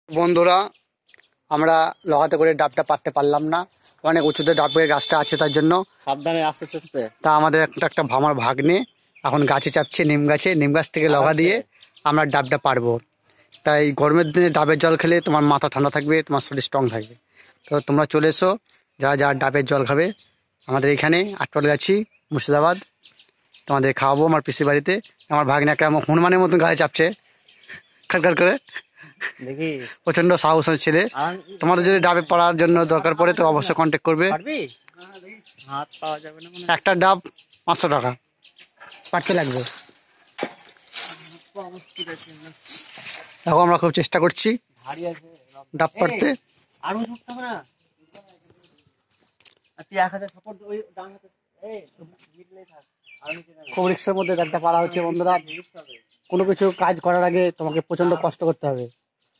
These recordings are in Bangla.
বন্ধুরা, আমরা লগাতে করে ডাবটা পাততে পারলাম না, অনেক উঁচুতে ডাবের গাছটা আছে, তার জন্য সাবধানে আস্তে আস্তে। তা আমাদের একটা আমার ভাগ্নে এখন গাছে চাপছে, নিম গাছ থেকে লগা দিয়ে আমরা ডাবটা পারবো। তাই গরমের দিনে ডাবের জল খেলে তোমার মাথা ঠান্ডা থাকবে, তোমার শরীর স্ট্রং থাকবে। তো তোমরা চলে এসো, যারা যারা ডাবের জল খাবে আমাদের এখানে আটপালগাছি মুর্শিদাবাদ, তোমাদের খাওয়াবো আমার পিসির বাড়িতে। আমার ভাগ্নে একটা হনুমানের মতন গাছে চাপছে খাটখাট করে, দেখি প্রচন্ড সাহস ছেলে। তোমাদের যদি ডাবে পাড়ার জন্য দরকার পড়ে তো অবশ্যই কন্ট্যাক্ট করবে। হাত পাওয়া যাবে না, একটা ডাব 500 টাকা পাড়তে লাগবে। এখন আমরা খুব চেষ্টা করছি ডাব পাড়তে। খুব রিক্সের মধ্যে ডাবটা পাড়া হচ্ছে বন্ধুরা। কোনো কিছু কাজ করার আগে তোমাকে প্রচন্ড কষ্ট করতে হবে।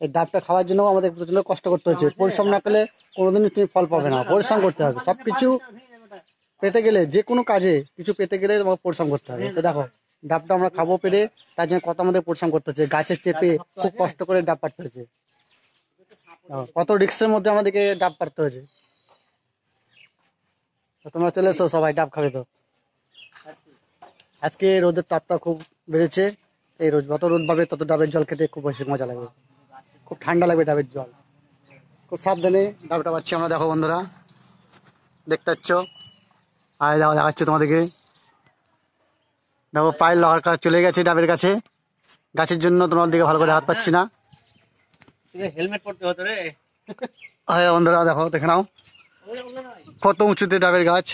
এই ডাবটা খাওয়ার জন্য আমাদের প্রচন্ড কষ্ট করতে হচ্ছে। পরিশ্রম না করলে কোনোদিনই তুমি ফল পাবে না। পরিশ্রম করতে হবে, সব কিছু পেতে গেলে, যে কোনো কাজে কিছু পেতে গেলে তোমাকে পরিশ্রম করতে হবে। তো দেখো, ডাবটা আমরা খাবো পেরে, তার জন্য কত আমাদের পরিশ্রম করতে হচ্ছে। গাছের চেপে খুব কষ্ট করে ডাব পাড়তে হচ্ছে। কত রিক্সের মধ্যে আমাদেরকে ডাব পাড়তে হয়েছে। তোমরা চলে এসো, সবাই ডাব খাবে। তো আজকে রোদের তাপটা খুব বেড়েছে। এই যত রোদ পাবে তত ডাবের জল খেতে খুব বেশি মজা লাগবে, খুব ঠান্ডা লাগবে ডাবের জল। খুব সাবধানে ডাবটা পাচ্ছি আমরা। দেখো বন্ধুরা, দেখতে পাচ্ছ, আর দেখো দেখাচ্ছি তোমাদেরকে। দেখো পায়ের লগার কাজ চলে গেছে ডাবের কাছে। গাছের জন্য তোমার দিকে ভালো করে হাত পাচ্ছি না। হেলমেট পড়তে হতো রে। হ্যাঁ বন্ধুরা, দেখো দেখে নাও কত উঁচুতে ডাবের গাছ।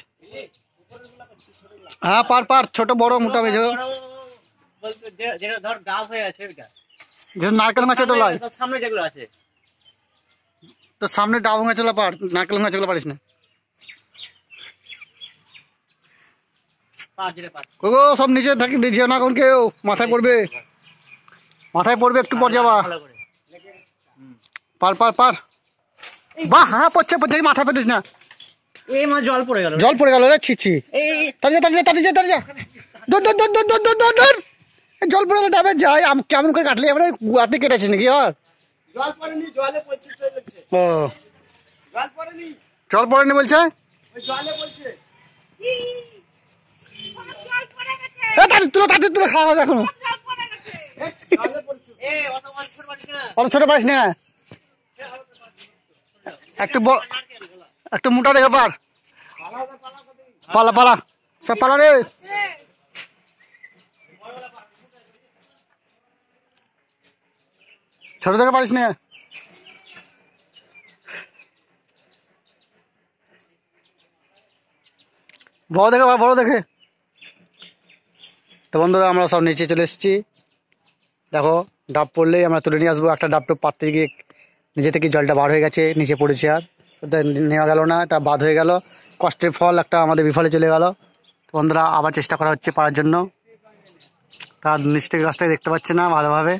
হ্যাঁ পার ছোট বড় মোটা মেঝে, ধর ডাব হয়ে আছে যেটা নারকেল গাছ ওটা লয়। সামনে যেগুলো আছে তো সামনে ডাব গাছগুলো পার, নারকেল গাছগুলো পারিস না। গো সব নিচে থাকি দিও না, কোন কেউ মাথায় পড়বে, মাথায় পড়বে, একটু পর যাবা। পার বাহ, হ্যাঁ পড়ছে মাথায় পেতিস না। এই মা জল পড়ে গেল রে, ছি তাড়িয়ে যা। দৌড় জল পড়ে গেল ডাবে। যাই কেমন করে কাটলি, এবারে গুয়াতে কেটেছিস নাকি? আর ও জল পড়েনি বলছে। তুলে খাওয়া হবে এখনো। অত ছোট পারিস না, একটু মোটা দেখে পার। পালা সব পালা রে। ছোট দেখে পারিস না। বড় দেখে। তো বন্ধুরা, আমরা সব নিচে চলে এসেছি। দেখো, ডাব পড়লেই আমরা তুলে নিয়ে আসবো। একটা ডাবটা পাততে গিয়ে নিজে থেকে জলটা বার হয়ে গেছে, নিচে পড়েছে, আর নেওয়া গেল না। এটা বাদ হয়ে গেল, কষ্টের ফল একটা আমাদের বিফলে চলে গেল। বন্ধুরা, আবার চেষ্টা করা হচ্ছে পারার জন্য। তার নিচ থেকে রাস্তায় দেখতে পাচ্ছে না ভালোভাবে।